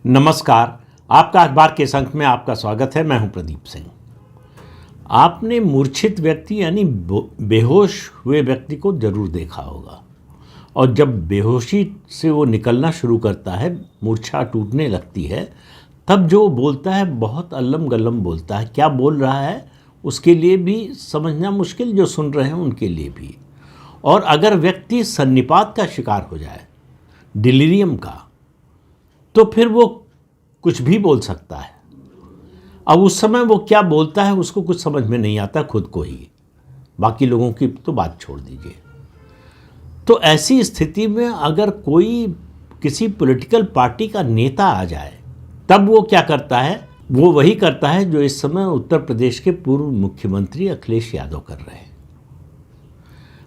नमस्कार। आपका अखबार के अंक में आपका स्वागत है। मैं हूं प्रदीप सिंह। आपने मूर्छित व्यक्ति यानी बेहोश हुए व्यक्ति को जरूर देखा होगा, और जब बेहोशी से वो निकलना शुरू करता है, मूर्छा टूटने लगती है, तब जो बोलता है बहुत अल्लम गल्लम बोलता है। क्या बोल रहा है उसके लिए भी समझना मुश्किल, जो सुन रहे हैं उनके लिए भी। और अगर व्यक्ति सन्निपात का शिकार हो जाए, डिलीरियम का, तो फिर वो कुछ भी बोल सकता है। अब उस समय वो क्या बोलता है उसको कुछ समझ में नहीं आता खुद को ही, बाकी लोगों की तो बात छोड़ दीजिए। तो ऐसी स्थिति में अगर कोई किसी पॉलिटिकल पार्टी का नेता आ जाए, तब वो क्या करता है? वो वही करता है जो इस समय उत्तर प्रदेश के पूर्व मुख्यमंत्री अखिलेश यादव कर रहे हैं।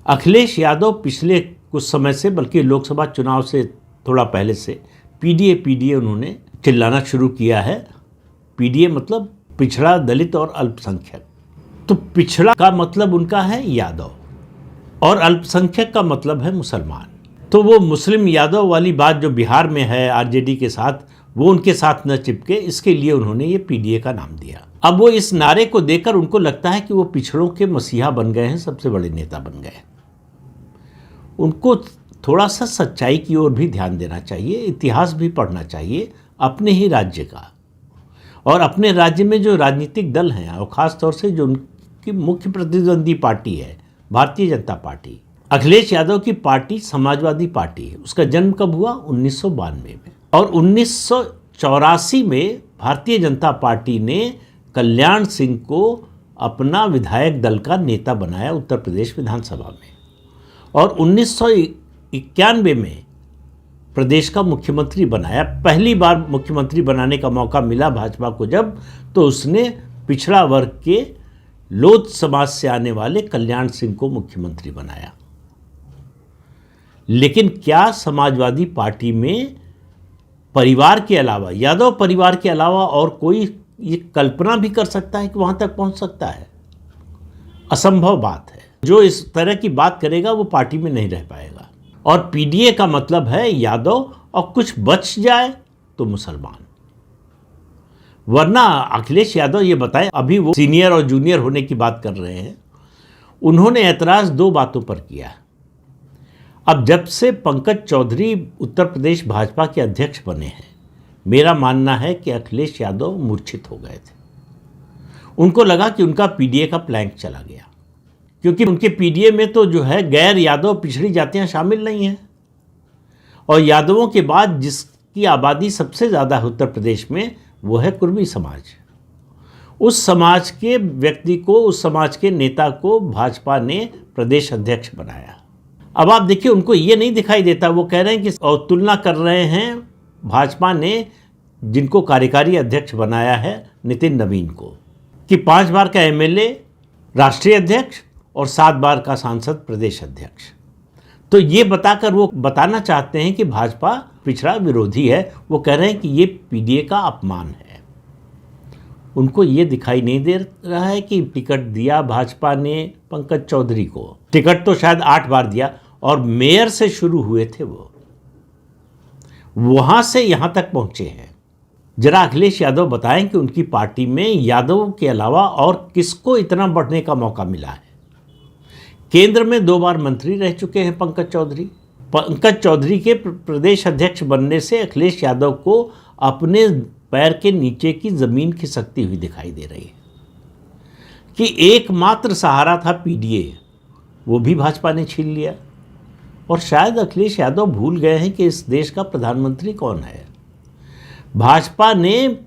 अखिलेश यादव पिछले कुछ समय से, बल्कि लोकसभा चुनाव से थोड़ा पहले से पीडीए उन्होंने चिल्लाना शुरू किया है। पीडीए मतलब पिछड़ा, दलित और अल्पसंख्यक। तो पिछड़ा का मतलब उनका है यादव, और अल्पसंख्यक का मतलब है मुसलमान। तो वो मुस्लिम यादव वाली बात जो बिहार में है आरजेडी के साथ, वो उनके साथ न चिपके, इसके लिए उन्होंने ये पीडीए का नाम दिया। अब वो इस नारे को देकर उनको लगता है कि वो पिछड़ों के मसीहा बन गए हैं, सबसे बड़े नेता बन गए। उनको थोड़ा सा सच्चाई की ओर भी ध्यान देना चाहिए, इतिहास भी पढ़ना चाहिए अपने ही राज्य का, और अपने राज्य में जो राजनीतिक दल हैं, और ख़ास तौर से जो उनकी मुख्य प्रतिद्वंदी पार्टी है भारतीय जनता पार्टी। अखिलेश यादव की पार्टी समाजवादी पार्टी है। उसका जन्म कब हुआ? 1992 में। और 1984 में भारतीय जनता पार्टी ने कल्याण सिंह को अपना विधायक दल का नेता बनाया उत्तर प्रदेश विधानसभा में, और 1991 में प्रदेश का मुख्यमंत्री बनाया। पहली बार मुख्यमंत्री बनाने का मौका मिला भाजपा को जब, तो उसने पिछड़ा वर्ग के लोध समाज से आने वाले कल्याण सिंह को मुख्यमंत्री बनाया। लेकिन क्या समाजवादी पार्टी में परिवार के अलावा, यादव परिवार के अलावा और कोई ये कल्पना भी कर सकता है कि वहां तक पहुंच सकता है? असंभव बात है। जो इस तरह की बात करेगा वो पार्टी में नहीं रह पाएगा। और पीडीए का मतलब है यादव, और कुछ बच जाए तो मुसलमान। वरना अखिलेश यादव ये बताएं, अभी वो सीनियर और जूनियर होने की बात कर रहे हैं। उन्होंने ऐतराज दो बातों पर किया। अब जब से पंकज चौधरी उत्तर प्रदेश भाजपा के अध्यक्ष बने हैं, मेरा मानना है कि अखिलेश यादव मूर्छित हो गए थे। उनको लगा कि उनका पीडीए का प्लैंक चला गया, क्योंकि उनके पीडीए में तो जो है गैर यादव पिछड़ी जातियां शामिल नहीं हैं। और यादवों के बाद जिसकी आबादी सबसे ज़्यादा है उत्तर प्रदेश में, वो है कुर्मी समाज। उस समाज के व्यक्ति को, उस समाज के नेता को भाजपा ने प्रदेश अध्यक्ष बनाया। अब आप देखिए, उनको ये नहीं दिखाई देता। वो कह रहे हैं कि, और तुलना कर रहे हैं भाजपा ने जिनको कार्यकारी अध्यक्ष बनाया है नितिन नवीन को, कि 5 बार का एमएलए, राष्ट्रीय अध्यक्ष और 7 बार का सांसद प्रदेश अध्यक्ष। तो ये बताकर वो बताना चाहते हैं कि भाजपा पिछड़ा विरोधी है। वो कह रहे हैं कि ये पीडीए का अपमान है। उनको ये दिखाई नहीं दे रहा है कि टिकट दिया भाजपा ने पंकज चौधरी को। टिकट तो शायद 8 बार दिया, और मेयर से शुरू हुए थे वो, वहां से यहां तक पहुंचे हैं। जरा अखिलेश यादव बताएं कि उनकी पार्टी में यादव के अलावा और किसको इतना बढ़ने का मौका मिला है। केंद्र में 2 बार मंत्री रह चुके हैं पंकज चौधरी। पंकज चौधरी के प्रदेश अध्यक्ष बनने से अखिलेश यादव को अपने पैर के नीचे की जमीन खिसकती हुई दिखाई दे रही है, कि एकमात्र सहारा था पीडीए, वो भी भाजपा ने छीन लिया। और शायद अखिलेश यादव भूल गए हैं कि इस देश का प्रधानमंत्री कौन है। भाजपा ने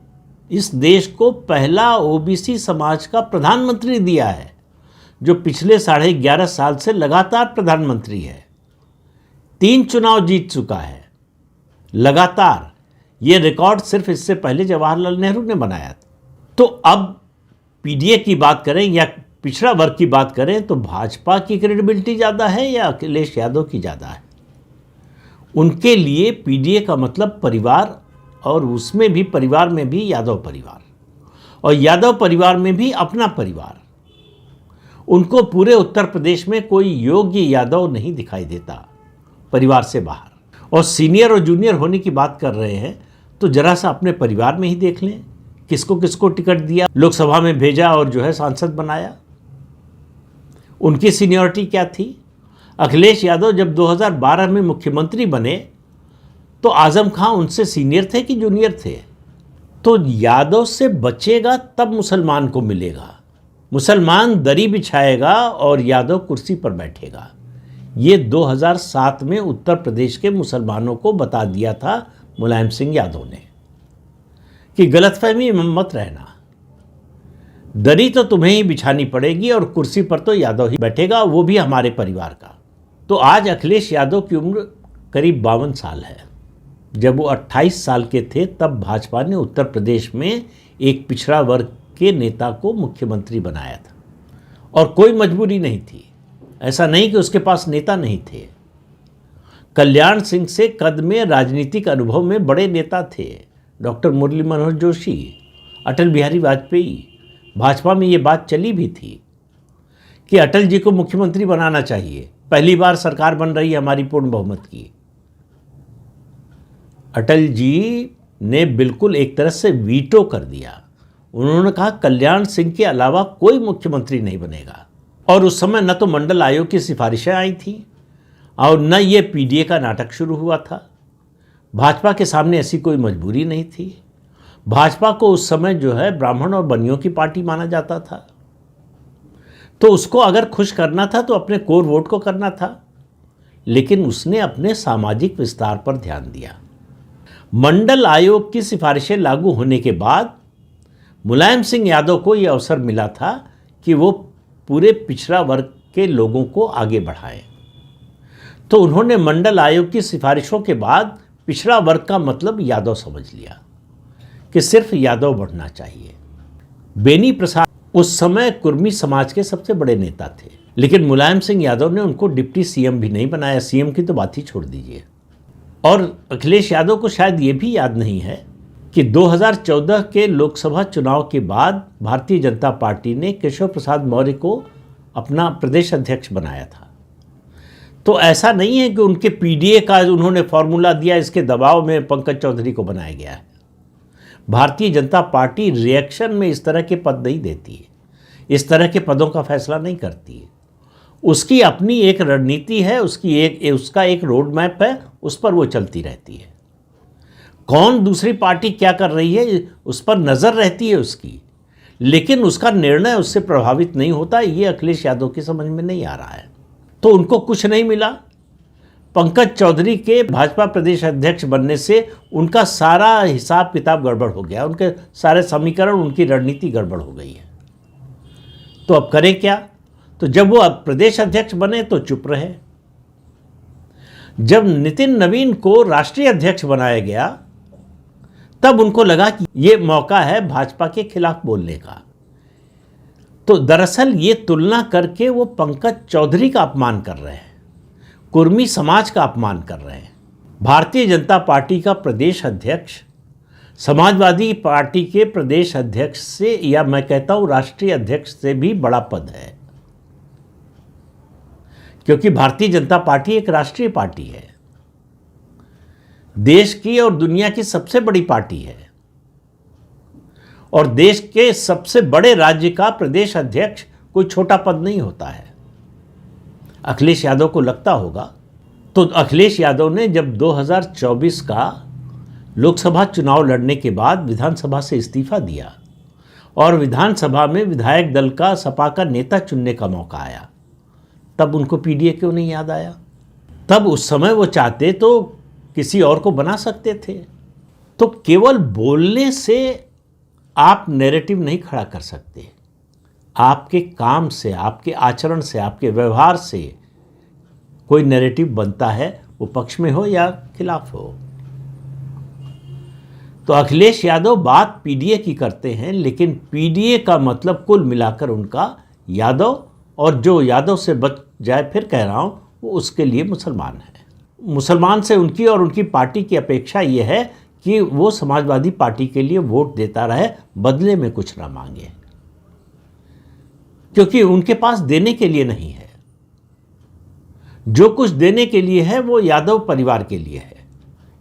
इस देश को पहला ओबीसी समाज का प्रधानमंत्री दिया है, जो पिछले 11.5 साल से लगातार प्रधानमंत्री है। 3 चुनाव जीत चुका है लगातार। ये रिकॉर्ड सिर्फ इससे पहले जवाहरलाल नेहरू ने बनाया था। तो अब पीडीए की बात करें या पिछड़ा वर्ग की बात करें, तो भाजपा की क्रेडिबिलिटी ज़्यादा है या अखिलेश यादव की ज़्यादा है? उनके लिए पीडीए का मतलब परिवार, और उसमें भी परिवार में भी यादव परिवार, और यादव परिवार में भी अपना परिवार। उनको पूरे उत्तर प्रदेश में कोई योग्य यादव नहीं दिखाई देता परिवार से बाहर। और सीनियर और जूनियर होने की बात कर रहे हैं, तो जरा सा अपने परिवार में ही देख लें, किसको किसको टिकट दिया, लोकसभा में भेजा और जो है सांसद बनाया, उनकी सीनियरिटी क्या थी। अखिलेश यादव जब 2012 में मुख्यमंत्री बने तो आजम खां उनसे सीनियर थे कि जूनियर थे। तो यादव से बचेगा तब मुसलमान को मिलेगा, मुसलमान दरी बिछाएगा और यादव कुर्सी पर बैठेगा। ये 2007 में उत्तर प्रदेश के मुसलमानों को बता दिया था मुलायम सिंह यादव ने कि गलतफहमी में मत रहना, दरी तो तुम्हें ही बिछानी पड़ेगी और कुर्सी पर तो यादव ही बैठेगा, वो भी हमारे परिवार का। तो आज अखिलेश यादव की उम्र करीब 52 साल है। जब वो 28 साल के थे तब भाजपा ने उत्तर प्रदेश में एक पिछड़ा वर्ग के नेता को मुख्यमंत्री बनाया था और कोई मजबूरी नहीं थी। ऐसा नहीं कि उसके पास नेता नहीं थे। कल्याण सिंह से कद में, राजनीतिक अनुभव में बड़े नेता थे। डॉक्टर मुरली मनोहर जोशी, अटल बिहारी वाजपेयी, भाजपा में ये बात चली भी थी कि अटल जी को मुख्यमंत्री बनाना चाहिए, पहली बार सरकार बन रही है हमारी पूर्ण बहुमत की। अटल जी ने बिल्कुल एक तरह से वीटो कर दिया। उन्होंने कहा कल्याण सिंह के अलावा कोई मुख्यमंत्री नहीं बनेगा। और उस समय न तो मंडल आयोग की सिफारिशें आई थी और न ये पीडीए का नाटक शुरू हुआ था। भाजपा के सामने ऐसी कोई मजबूरी नहीं थी। भाजपा को उस समय जो है ब्राह्मण और बनियों की पार्टी माना जाता था, तो उसको अगर खुश करना था तो अपने कोर वोट को करना था, लेकिन उसने अपने सामाजिक विस्तार पर ध्यान दिया। मंडल आयोग की सिफारिशें लागू होने के बाद मुलायम सिंह यादव को यह अवसर मिला था कि वो पूरे पिछड़ा वर्ग के लोगों को आगे बढ़ाएं। तो उन्होंने मंडल आयोग की सिफारिशों के बाद पिछड़ा वर्ग का मतलब यादव समझ लिया कि सिर्फ यादव बढ़ना चाहिए। बेनी प्रसाद उस समय कुर्मी समाज के सबसे बड़े नेता थे, लेकिन मुलायम सिंह यादव ने उनको डिप्टी सीएम भी नहीं बनाया। सीएम की तो बात ही छोड़ दीजिए। और अखिलेश यादव को शायद ये भी याद नहीं है कि 2014 के लोकसभा चुनाव के बाद भारतीय जनता पार्टी ने केशव प्रसाद मौर्य को अपना प्रदेश अध्यक्ष बनाया था। तो ऐसा नहीं है कि उनके पीडीए का उन्होंने फॉर्मूला दिया, इसके दबाव में पंकज चौधरी को बनाया गया है। भारतीय जनता पार्टी रिएक्शन में इस तरह के पद नहीं देती है, इस तरह के पदों का फैसला नहीं करती है। उसकी अपनी एक रणनीति है, उसका एक रोड मैप है, उस पर वो चलती रहती है। कौन दूसरी पार्टी क्या कर रही है उस पर नज़र रहती है उसकी, लेकिन उसका निर्णय उससे प्रभावित नहीं होता। ये अखिलेश यादव की समझ में नहीं आ रहा है। तो उनको कुछ नहीं मिला। पंकज चौधरी के भाजपा प्रदेश अध्यक्ष बनने से उनका सारा हिसाब किताब गड़बड़ हो गया, उनके सारे समीकरण, उनकी रणनीति गड़बड़ हो गई है। तो अब करें क्या? तो जब वो अब प्रदेश अध्यक्ष बने तो चुप रहे। जब नितिन नवीन को राष्ट्रीय अध्यक्ष बनाया गया तब उनको लगा कि ये मौका है भाजपा के खिलाफ बोलने का। तो दरअसल ये तुलना करके वो पंकज चौधरी का अपमान कर रहे हैं, कुर्मी समाज का अपमान कर रहे हैं। भारतीय जनता पार्टी का प्रदेश अध्यक्ष समाजवादी पार्टी के प्रदेश अध्यक्ष से, या मैं कहता हूं राष्ट्रीय अध्यक्ष से भी बड़ा पद है, क्योंकि भारतीय जनता पार्टी एक राष्ट्रीय पार्टी है, देश की और दुनिया की सबसे बड़ी पार्टी है। और देश के सबसे बड़े राज्य का प्रदेश अध्यक्ष कोई छोटा पद नहीं होता है। अखिलेश यादव को लगता होगा। तो अखिलेश यादव ने जब 2024 का लोकसभा चुनाव लड़ने के बाद विधानसभा से इस्तीफा दिया और विधानसभा में विधायक दल का, सपा का नेता चुनने का मौका आया, तब उनको पीडीए क्यों नहीं याद आया? तब उस समय वो चाहते तो किसी और को बना सकते थे। तो केवल बोलने से आप नैरेटिव नहीं खड़ा कर सकते। आपके काम से, आपके आचरण से, आपके व्यवहार से कोई नैरेटिव बनता है, वो पक्ष में हो या खिलाफ हो। तो अखिलेश यादव बात पीडीए की करते हैं, लेकिन पीडीए का मतलब कुल मिलाकर उनका यादव, और जो यादव से बच जाए, फिर कह रहा हूं, वो उसके लिए मुसलमान है। मुसलमान से उनकी और उनकी पार्टी की अपेक्षा ये है कि वो समाजवादी पार्टी के लिए वोट देता रहे, बदले में कुछ ना मांगे, क्योंकि उनके पास देने के लिए नहीं है। जो कुछ देने के लिए है वो यादव परिवार के लिए है।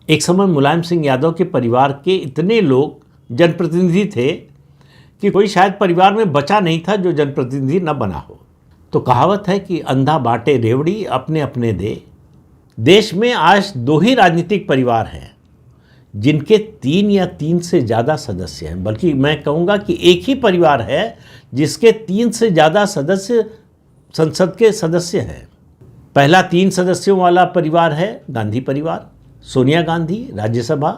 एक समय मुलायम सिंह यादव के परिवार के इतने लोग जनप्रतिनिधि थे कि कोई शायद परिवार में बचा नहीं था जो जनप्रतिनिधि न बना हो। तो कहावत है कि अंधा बांटे रेवड़ी अपने अपने दे। देश में आज 2 ही राजनीतिक परिवार हैं जिनके 3 या 3 से ज़्यादा सदस्य हैं, बल्कि मैं कहूँगा कि एक ही परिवार है जिसके 3 से ज़्यादा सदस्य संसद के सदस्य हैं। पहला 3 सदस्यों वाला परिवार है गांधी परिवार, सोनिया गांधी राज्यसभा,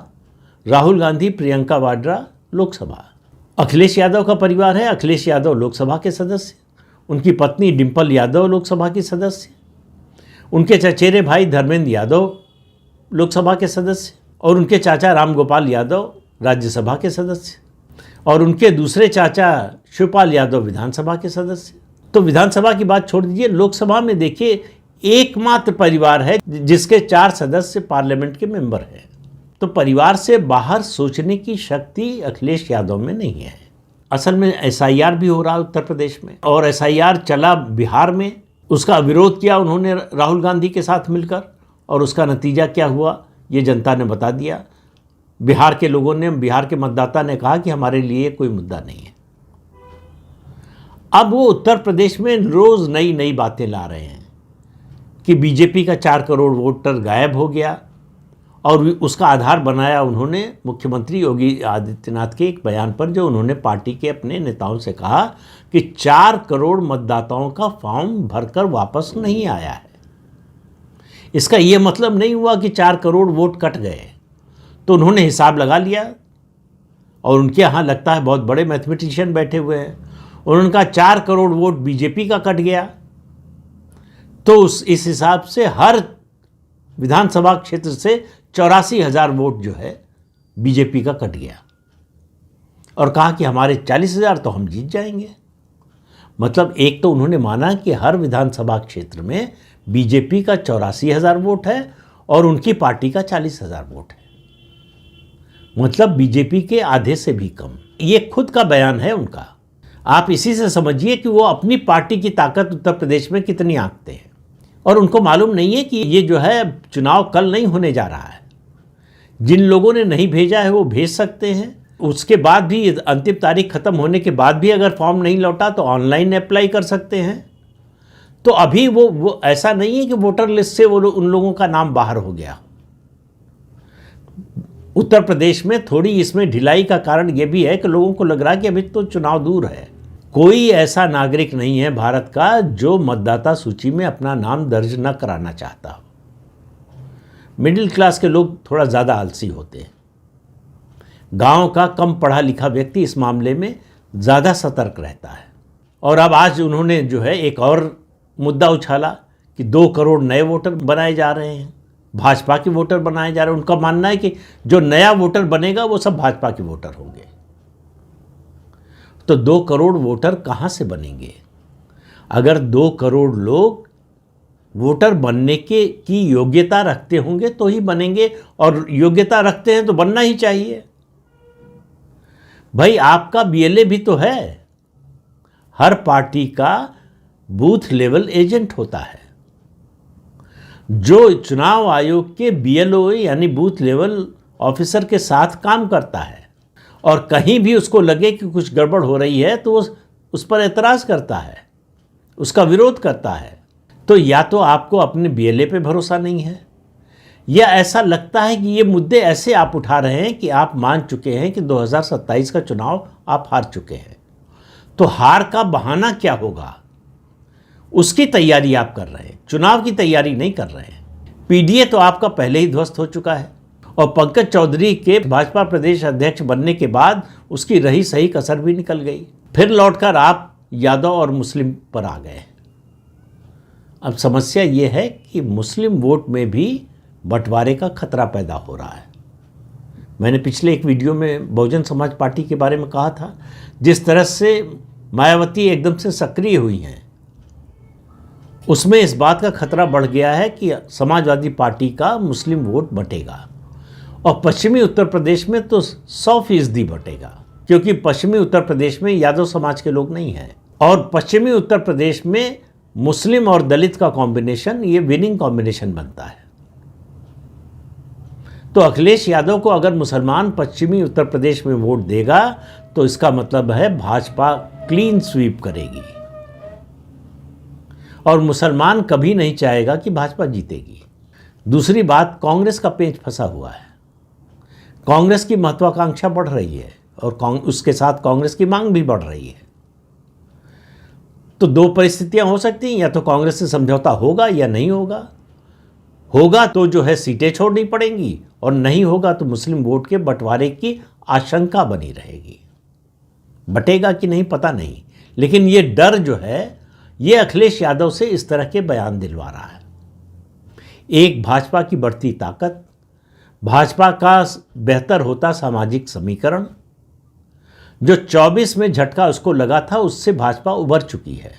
राहुल गांधी प्रियंका वाड्रा लोकसभा। अखिलेश यादव का परिवार है, अखिलेश यादव लोकसभा के सदस्य, उनकी पत्नी डिंपल यादव लोकसभा की सदस्य, उनके चचेरे भाई धर्मेंद्र यादव लोकसभा के सदस्य और उनके चाचा रामगोपाल यादव राज्यसभा के सदस्य और उनके दूसरे चाचा शिवपाल यादव विधानसभा के सदस्य। तो विधानसभा की बात छोड़ दीजिए, लोकसभा में देखिए एकमात्र परिवार है जिसके 4 सदस्य पार्लियामेंट के मेंबर हैं। तो परिवार से बाहर सोचने की शक्ति अखिलेश यादव में नहीं है। असल में SIR भी हो रहा है उत्तर प्रदेश में और SIR चला बिहार में, उसका विरोध किया उन्होंने राहुल गांधी के साथ मिलकर और उसका नतीजा क्या हुआ ये जनता ने बता दिया। बिहार के लोगों ने, बिहार के मतदाता ने कहा कि हमारे लिए कोई मुद्दा नहीं है। अब वो उत्तर प्रदेश में रोज़ नई नई बातें ला रहे हैं कि बीजेपी का 4 करोड़ वोटर गायब हो गया और उसका आधार बनाया उन्होंने मुख्यमंत्री योगी आदित्यनाथ के एक बयान पर, जो उन्होंने पार्टी के अपने नेताओं से कहा कि 4 करोड़ मतदाताओं का फॉर्म भरकर वापस नहीं आया है। इसका ये मतलब नहीं हुआ कि 4 करोड़ वोट कट गए। तो उन्होंने हिसाब लगा लिया और उनके यहाँ लगता है बहुत बड़े मैथमेटिशियन बैठे हुए हैं। उन्होंने कहा 4 करोड़ वोट बीजेपी का कट गया, तो इस हिसाब से हर विधानसभा क्षेत्र से 84,000 वोट जो है बीजेपी का कट गया और कहा कि हमारे 40,000 तो हम जीत जाएंगे। मतलब एक तो उन्होंने माना कि हर विधानसभा क्षेत्र में बीजेपी का 84,000 वोट है और उनकी पार्टी का 40,000 वोट है, मतलब बीजेपी के आधे से भी कम। ये खुद का बयान है उनका। आप इसी से समझिए कि वो अपनी पार्टी की ताकत उत्तर प्रदेश में कितनी आंकते हैं और उनको मालूम नहीं है कि ये जो है चुनाव कल नहीं होने जा रहा है। जिन लोगों ने नहीं भेजा है वो भेज सकते हैं, उसके बाद भी अंतिम तारीख खत्म होने के बाद भी अगर फॉर्म नहीं लौटा तो ऑनलाइन अप्लाई कर सकते हैं। तो अभी वो ऐसा नहीं है कि वोटर लिस्ट से उन लोगों का नाम बाहर हो गया। उत्तर प्रदेश में थोड़ी इसमें ढिलाई का कारण ये भी है कि लोगों को लग रहा है कि अभी तो चुनाव दूर है। कोई ऐसा नागरिक नहीं है भारत का जो मतदाता सूची में अपना नाम दर्ज न कराना चाहता हो। मिडिल क्लास के लोग थोड़ा ज़्यादा आलसी होते हैं। गांव का कम पढ़ा लिखा व्यक्ति इस मामले में ज़्यादा सतर्क रहता है। और अब आज उन्होंने जो है एक और मुद्दा उछाला कि 2 करोड़ नए वोटर बनाए जा रहे हैं, भाजपा के वोटर बनाए जा रहे हैं। उनका मानना है कि जो नया वोटर बनेगा वो सब भाजपा के वोटर होंगे। तो 2 करोड़ वोटर कहाँ से बनेंगे? अगर 2 करोड़ लोग वोटर बनने की योग्यता रखते होंगे तो ही बनेंगे, और योग्यता रखते हैं तो बनना ही चाहिए। भाई आपका BLA भी तो है। हर पार्टी का बूथ लेवल एजेंट होता है जो चुनाव आयोग के BLO यानी बूथ लेवल ऑफिसर के साथ काम करता है, और कहीं भी उसको लगे कि कुछ गड़बड़ हो रही है तो उस पर एतराज़ करता है, उसका विरोध करता है। तो या तो आपको अपने BLA पे भरोसा नहीं है, या ऐसा लगता है कि ये मुद्दे ऐसे आप उठा रहे हैं कि आप मान चुके हैं कि 2027 का चुनाव आप हार चुके हैं। तो हार का बहाना क्या होगा उसकी तैयारी आप कर रहे हैं, चुनाव की तैयारी नहीं कर रहे हैं। PDA तो आपका पहले ही ध्वस्त हो चुका है, और पंकज चौधरी के भाजपा प्रदेश अध्यक्ष बनने के बाद उसकी रही सही कसर भी निकल गई। फिर लौटकर आप यादव और मुस्लिम पर आ गए। अब समस्या ये है कि मुस्लिम वोट में भी बंटवारे का खतरा पैदा हो रहा है। मैंने पिछले एक वीडियो में बहुजन समाज पार्टी के बारे में कहा था, जिस तरह से मायावती एकदम से सक्रिय हुई हैं, उसमें इस बात का खतरा बढ़ गया है कि समाजवादी पार्टी का मुस्लिम वोट बटेगा, और पश्चिमी उत्तर प्रदेश में तो 100% बटेगा, क्योंकि पश्चिमी उत्तर प्रदेश में यादव समाज के लोग नहीं हैं, और पश्चिमी उत्तर प्रदेश में मुस्लिम और दलित का कॉम्बिनेशन ये विनिंग कॉम्बिनेशन बनता है। तो अखिलेश यादव को अगर मुसलमान पश्चिमी उत्तर प्रदेश में वोट देगा तो इसका मतलब है भाजपा क्लीन स्वीप करेगी और मुसलमान कभी नहीं चाहेगा कि भाजपा जीतेगी। दूसरी बात, कांग्रेस का पेंच फंसा हुआ है। कांग्रेस की महत्वाकांक्षा बढ़ रही है और उसके साथ कांग्रेस की मांग भी बढ़ रही है। तो दो परिस्थितियां हो सकती हैं, या तो कांग्रेस से समझौता होगा या नहीं होगा। होगा तो जो है सीटें छोड़नी पड़ेंगी और नहीं होगा तो मुस्लिम वोट के बंटवारे की आशंका बनी रहेगी। बटेगा कि नहीं पता नहीं, लेकिन ये डर जो है ये अखिलेश यादव से इस तरह के बयान दिलवा रहा है। एक, भाजपा की बढ़ती ताकत, भाजपा का बेहतर होता सामाजिक समीकरण। जो 24 में झटका उसको लगा था उससे भाजपा उभर चुकी है,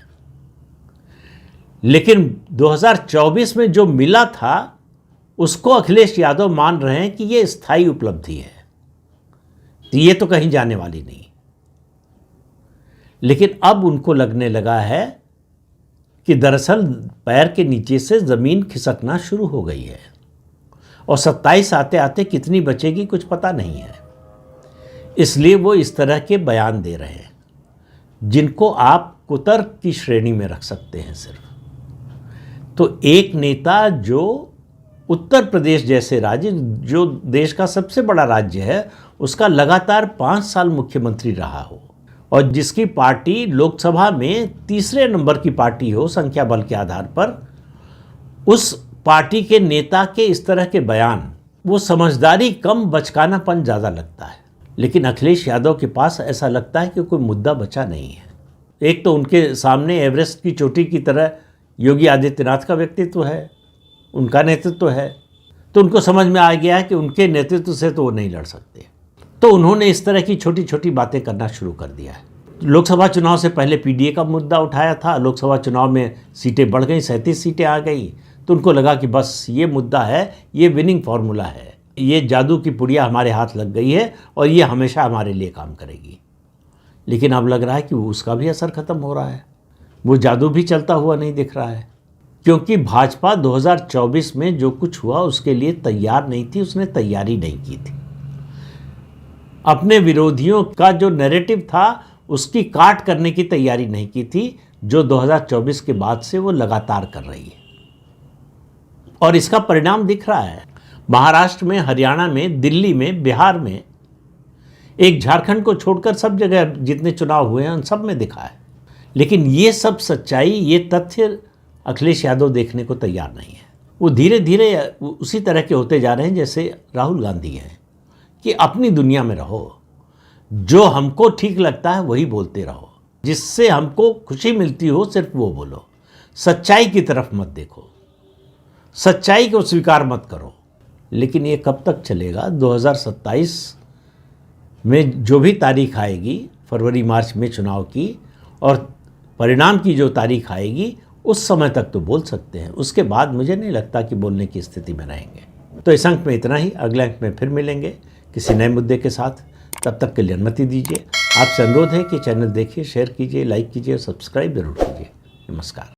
लेकिन 2024 में जो मिला था उसको अखिलेश यादव मान रहे हैं कि ये स्थायी उपलब्धि है, तो ये तो कहीं जाने वाली नहीं। लेकिन अब उनको लगने लगा है कि दरअसल पैर के नीचे से ज़मीन खिसकना शुरू हो गई है और 27 आते आते कितनी बचेगी कुछ पता नहीं है। इसलिए वो इस तरह के बयान दे रहे हैं जिनको आप कुतर्क की श्रेणी में रख सकते हैं सिर्फ। तो एक नेता जो उत्तर प्रदेश जैसे राज्य, जो देश का सबसे बड़ा राज्य है, उसका लगातार 5 साल मुख्यमंत्री रहा हो और जिसकी पार्टी लोकसभा में तीसरे नंबर की पार्टी हो संख्या बल के आधार पर, उस पार्टी के नेता के इस तरह के बयान, वो समझदारी कम बचकानापन ज़्यादा लगता है। लेकिन अखिलेश यादव के पास ऐसा लगता है कि कोई मुद्दा बचा नहीं है। एक तो उनके सामने एवरेस्ट की चोटी की तरह योगी आदित्यनाथ का व्यक्तित्व है, उनका नेतृत्व है, तो उनको समझ में आ गया है कि उनके नेतृत्व से तो वो नहीं लड़ सकते। तो उन्होंने इस तरह की छोटी छोटी बातें करना शुरू कर दिया है। लोकसभा चुनाव से पहले पीडीए का मुद्दा उठाया था, लोकसभा चुनाव में सीटें बढ़ गई, 37 सीटें आ गई, तो उनको लगा कि बस ये मुद्दा है, ये विनिंग फार्मूला है, ये जादू की पुड़िया हमारे हाथ लग गई है और ये हमेशा हमारे लिए काम करेगी। लेकिन अब लग रहा है कि उसका भी असर खत्म हो रहा है, वो जादू भी चलता हुआ नहीं दिख रहा है, क्योंकि भाजपा 2024 में जो कुछ हुआ उसके लिए तैयार नहीं थी, उसने तैयारी नहीं की थी। अपने विरोधियों का जो नैरेटिव था उसकी काट करने की तैयारी नहीं की थी, जो 2024 के बाद से वो लगातार कर रही है और इसका परिणाम दिख रहा है। महाराष्ट्र में, हरियाणा में, दिल्ली में, बिहार में, एक झारखंड को छोड़कर सब जगह जितने चुनाव हुए हैं उन सब में दिखा है। लेकिन ये सब सच्चाई, ये तथ्य अखिलेश यादव देखने को तैयार नहीं है। वो धीरे धीरे उसी तरह के होते जा रहे हैं जैसे राहुल गांधी हैं, कि अपनी दुनिया में रहो, जो हमको ठीक लगता है वही बोलते रहो, जिससे हमको खुशी मिलती हो सिर्फ वो बोलो, सच्चाई की तरफ मत देखो, सच्चाई को स्वीकार मत करो। लेकिन ये कब तक चलेगा? 2027 में जो भी तारीख आएगी, फरवरी मार्च में चुनाव की, और परिणाम की जो तारीख आएगी उस समय तक तो बोल सकते हैं, उसके बाद मुझे नहीं लगता कि बोलने की स्थिति में रहेंगे। तो इस अंक में इतना ही, अगले अंक में फिर मिलेंगे किसी नए मुद्दे के साथ। तब तक के लिए अनुमति दीजिए। आपसे अनुरोध है कि चैनल देखिए, शेयर कीजिए, लाइक कीजिए और सब्सक्राइब जरूर कीजिए। नमस्कार।